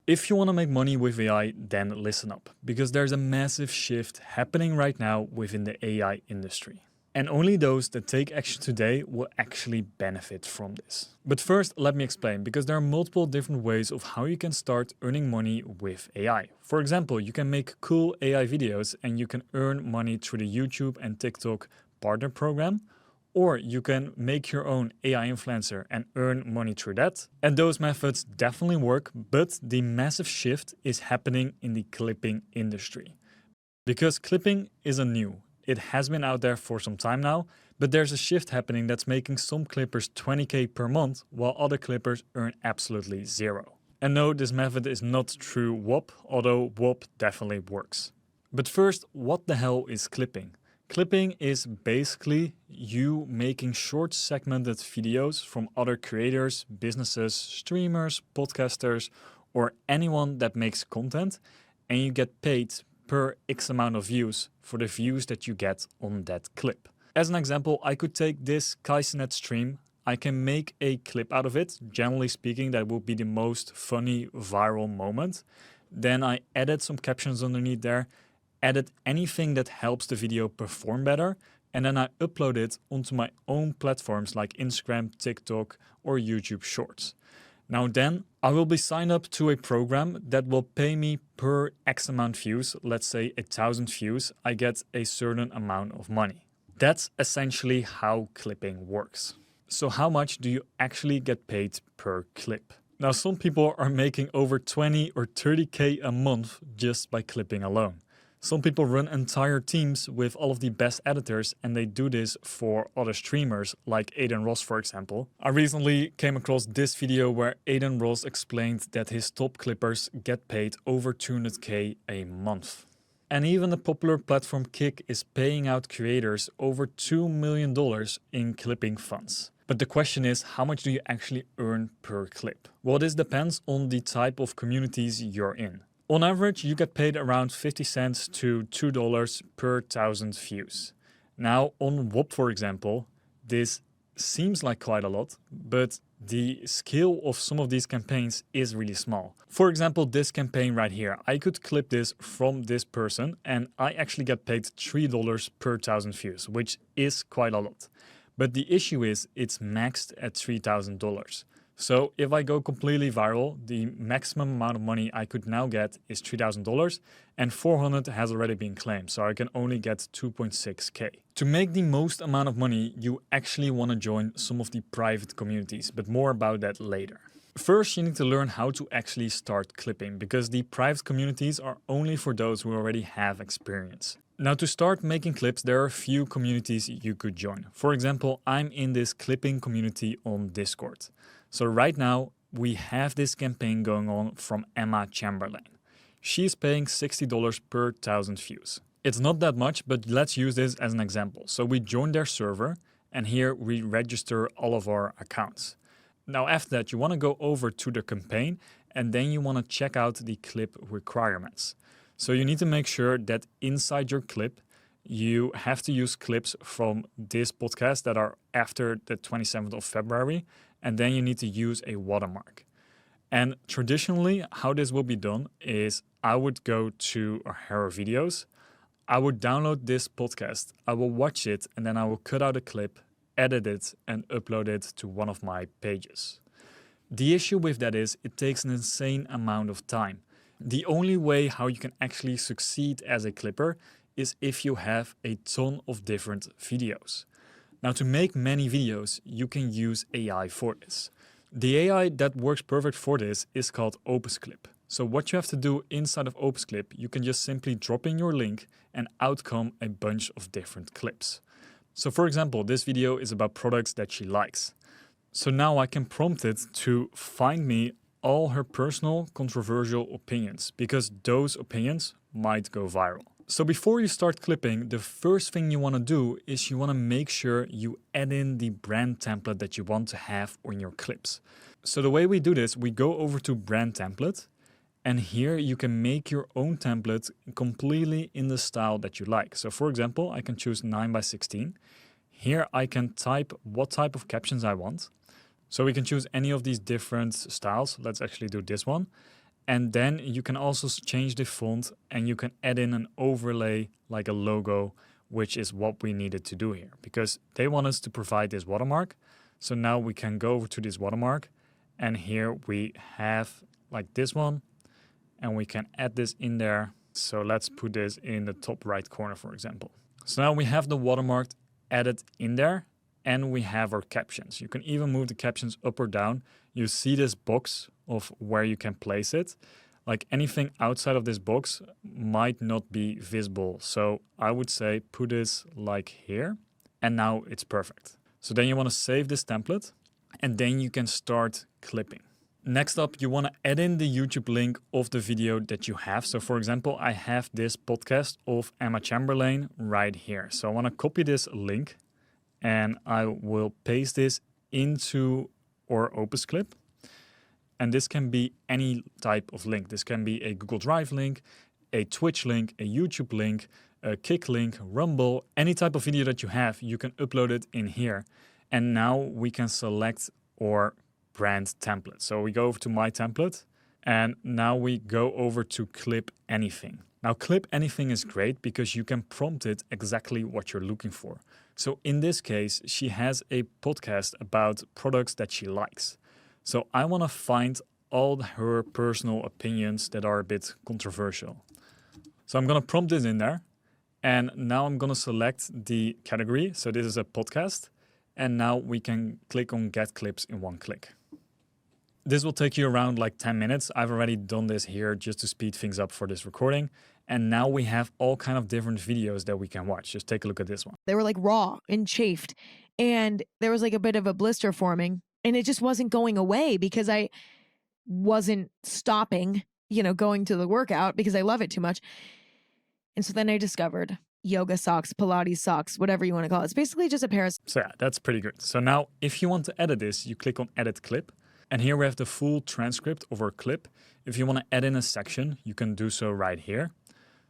If you want to make money with AI, then listen up, because there's a massive shift happening right now within the AI industry. And only those that take action today will actually benefit from this. But first, let me explain, because there are multiple different ways of how you can start earning money with AI. For example, you can make cool AI videos and you can earn money through the YouTube and TikTok partner program. Or you can make your own AI influencer and earn money through that. And those methods definitely work, but the massive shift is happening in the clipping industry. Because clipping isn't new. It has been out there for some time now, but there's a shift happening that's making some clippers 20K per month, while other clippers earn absolutely zero. And no, this method is not through Whop, although Whop definitely works. But first, what the hell is clipping? Clipping is basically you making short segmented videos from other creators, businesses, streamers, podcasters, or anyone that makes content, and you get paid per X amount of views for the views that you get on that clip. As an example, I could take this Kaisenet stream, I can make a clip out of it. Generally speaking, that will be the most funny viral moment. Then I edit some captions underneath there, edit anything that helps the video perform better, and then I upload it onto my own platforms like Instagram, TikTok, or YouTube Shorts. Now then, I will be signed up to a program that will pay me per X amount views, let's say 1,000 views, I get a certain amount of money. That's essentially how clipping works. So how much do you actually get paid per clip? Now some people are making over 20 or 30K a month just by clipping alone. Some people run entire teams with all of the best editors, and they do this for other streamers like Aiden Ross, for example. I recently came across this video where Aiden Ross explained that his top clippers get paid over 200K a month. And even the popular platform Kick is paying out creators over $2 million in clipping funds. But the question is, how much do you actually earn per clip? Well, this depends on the type of communities you're in. On average, you get paid around 50 cents to $2 per 1,000 views. Now, on Whop, for example, this seems like quite a lot, but the scale of some of these campaigns is really small. For example, this campaign right here, I could clip this from this person and I actually get paid $3 per 1,000 views, which is quite a lot. But the issue is it's maxed at $3,000. So if I go completely viral, the maximum amount of money I could now get is $3,000 and 400 has already been claimed. So I can only get 2.6K. To make the most amount of money, you actually want to join some of the private communities, but more about that later. First, you need to learn how to actually start clipping, because the private communities are only for those who already have experience. Now, to start making clips, there are a few communities you could join. For example, I'm in this clipping community on Discord. So right now, we have this campaign going on from Emma Chamberlain. She's paying $60 per 1,000 views. It's not that much, but let's use this as an example. So we join their server, and here we register all of our accounts. Now after that, you want to go over to the campaign, and then you want to check out the clip requirements. So you need to make sure that inside your clip, you have to use clips from this podcast that are after the 27th of February, and then you need to use a watermark. And traditionally, how this will be done is I would go to her videos, I would download this podcast, I will watch it, and then I will cut out a clip, edit it, and upload it to one of my pages. The issue with that is it takes an insane amount of time. The only way how you can actually succeed as a clipper is if you have a ton of different videos. Now, to make many videos, you can use AI for this. The AI that works perfect for this is called OpusClip. So what you have to do inside of OpusClip, you can just simply drop in your link and out come a bunch of different clips. So for example, this video is about products that she likes. So now I can prompt it to find me all her personal controversial opinions, because those opinions might go viral. So before you start clipping, the first thing you want to do is you want to make sure you add in the brand template that you want to have on your clips. So the way we do this, we go over to brand template, and here you can make your own template completely in the style that you like. So for example, I can choose 9:16. Here I can type what type of captions I want. So we can choose any of these different styles. Let's actually do this one. And then you can also change the font and you can add in an overlay like a logo, which is what we needed to do here because they want us to provide this watermark. So now we can go over to this watermark and here we have like this one and we can add this in there. So let's put this in the top right corner, for example. So now we have the watermark added in there and we have our captions. You can even move the captions up or down. You see this box of where you can place it. Like anything outside of this box might not be visible. So I would say put this like here and now it's perfect. So then you want to save this template and then you can start clipping. Next up, you want to add in the YouTube link of the video that you have. So for example, I have this podcast of Emma Chamberlain right here. So I want to copy this link and I will paste this into our Opus clip. And this can be any type of link. This can be a Google Drive link, a Twitch link, a YouTube link, a Kick link, Rumble, any type of video that you have, you can upload it in here. And now we can select our brand template. So we go over to my template and now we go over to clip anything. Now clip anything is great because you can prompt it exactly what you're looking for. So in this case, she has a podcast about products that she likes. So I want to find all her personal opinions that are a bit controversial. So I'm going to prompt this in there. And now I'm going to select the category. So this is a podcast. And now we can click on Get Clips in one click. This will take you around like 10 minutes. I've already done this here just to speed things up for this recording. And now we have all kind of different videos that we can watch. Just take a look at this one. They were like raw and chafed. And there was like a bit of a blister forming. And it just wasn't going away because I wasn't stopping, going to the workout because I love it too much. And so then I discovered yoga socks, Pilates socks, whatever you want to call it. It's basically just a pair of... So yeah, that's pretty good. So now if you want to edit this, you click on Edit Clip. And here we have the full transcript of our clip. If you want to add in a section, you can do so right here.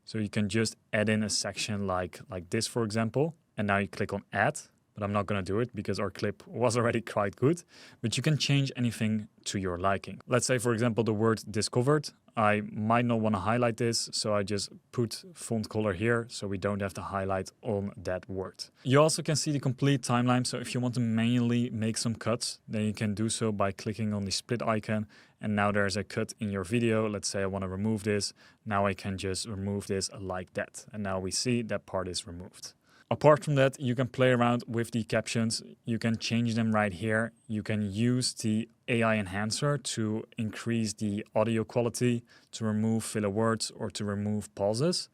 So you can just add in a section like this, for example. And now you click on Add. But I'm not going to do it because our clip was already quite good. But you can change anything to your liking. Let's say, for example, the word discovered. I might not want to highlight this, so I just put font color here so we don't have to highlight on that word. You also can see the complete timeline. So if you want to manually make some cuts, then you can do so by clicking on the split icon. And now there's a cut in your video. Let's say I want to remove this. Now I can just remove this like that. And now we see that part is removed. Apart from that, you can play around with the captions. You can change them right here. You can use the AI enhancer to increase the audio quality, to remove filler words or to remove pauses.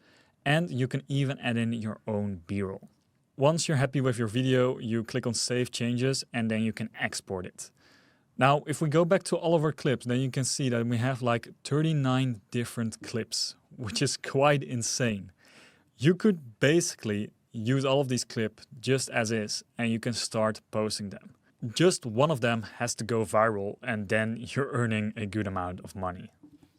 And you can even add in your own B-roll. Once you're happy with your video, you click on Save Changes and then you can export it. Now, if we go back to all of our clips, then you can see that we have like 39 different clips, which is quite insane. You could basically use all of these clips just as is, and you can start posting them. Just one of them has to go viral, and then you're earning a good amount of money.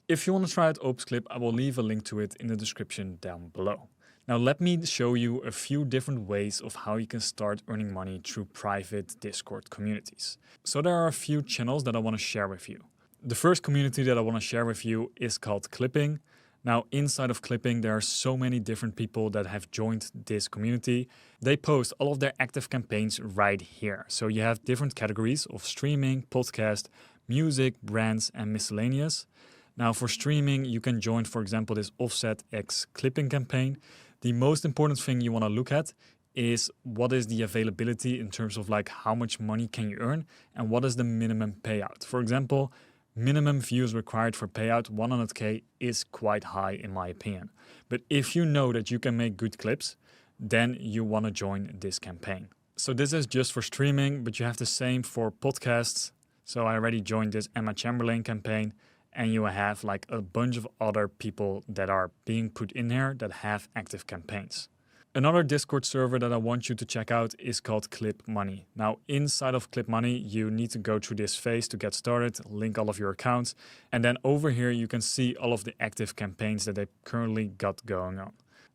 If you want to try out Opus Clip, I will leave a link to it in the description down below. Now let me show you a few different ways of how you can start earning money through private Discord communities. So there are a few channels that I want to share with you. The first community that I want to share with you is called Clipping. Now, inside of Clipping, there are so many different people that have joined this community. They post all of their active campaigns right here. So you have different categories of streaming, podcast, music, brands, and miscellaneous. Now, for streaming, you can join, for example, this Offset X Clipping campaign. The most important thing you want to look at is what is the availability in terms of like how much money can you earn and what is the minimum payout. For example, minimum views required for payout 100K is quite high in my opinion. But if you know that you can make good clips, then you want to join this campaign. So this is just for streaming, but you have the same for podcasts. So I already joined this Emma Chamberlain campaign, and you have like a bunch of other people that are being put in here that have active campaigns. Another Discord server that I want you to check out is called Clip Money. Now, inside of Clip Money, you need to go through this phase to get started, link all of your accounts, and then over here you can see all of the active campaigns that they currently got going on.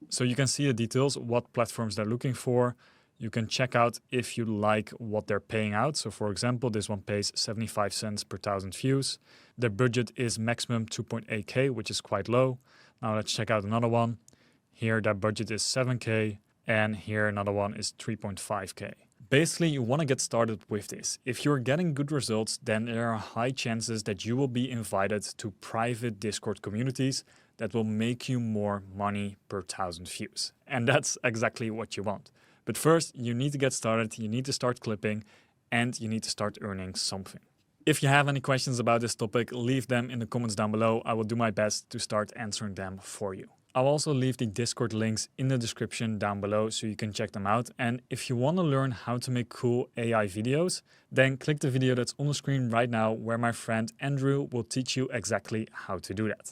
So you can see the details, what platforms they're looking for. You can check out if you like what they're paying out. So for example, this one pays 75 cents per 1,000 views. Their budget is maximum 2.8K, which is quite low. Now let's check out another one. Here their budget is 7K, and here another one is 3.5K. Basically, you want to get started with this. If you're getting good results, then there are high chances that you will be invited to private Discord communities that will make you more money per 1,000 views. And that's exactly what you want. But first, you need to get started, you need to start clipping, and you need to start earning something. If you have any questions about this topic, leave them in the comments down below. I will do my best to start answering them for you. I'll also leave the Discord links in the description down below so you can check them out. And if you want to learn how to make cool AI videos, then click the video that's on the screen right now where my friend Andrew will teach you exactly how to do that.